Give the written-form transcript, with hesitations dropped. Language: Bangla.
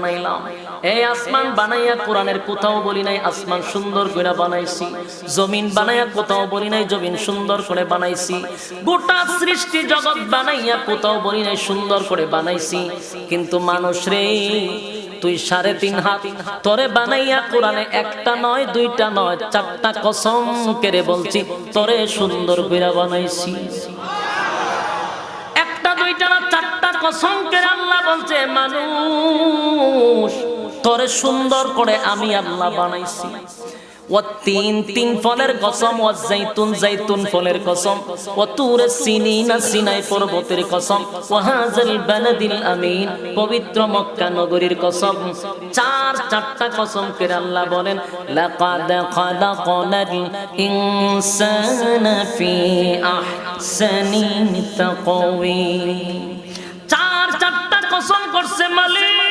বানাইলাম। এই আসমান বানাইয়া কোরআনের কোথাও বলি নাই আসমান সুন্দর করে বানাইছি, জমিন বানাইয়া কোথাও বলি নাই জমিন সুন্দর করে বানাইছি, গোটা সৃষ্টি জগৎ বানাইয়া কোথাও বলি নাই সুন্দর করে বানাইছি। কিন্তু মানুষ রে, তুই 3.5 হাত তোরে বানাইয়া কোরআনে একটা নয় দুইটা নয় 4টা কসম করে বলছি তোরে সুন্দর করে বানাইছি। একটা দুইটা না 4টা কসম করে আল্লাহ বলছে মানুষ তোরে সুন্দর করে আমি আল্লাহ বানাইছি। তিন ফলের কসম, জাইতুন ফলের কসম, তুরে সিনিনা সিনাই পর্বতের কসম, হাযাল বালাদিল আমিন পবিত্র মক্কা নগরীর কসম। 4টা কসম করে আল্লাহ বলেন লাকাদ খালাকনাল ইনসানা ফি আহসানি তাকওয়িম। 4টা কসম করছে মালিক।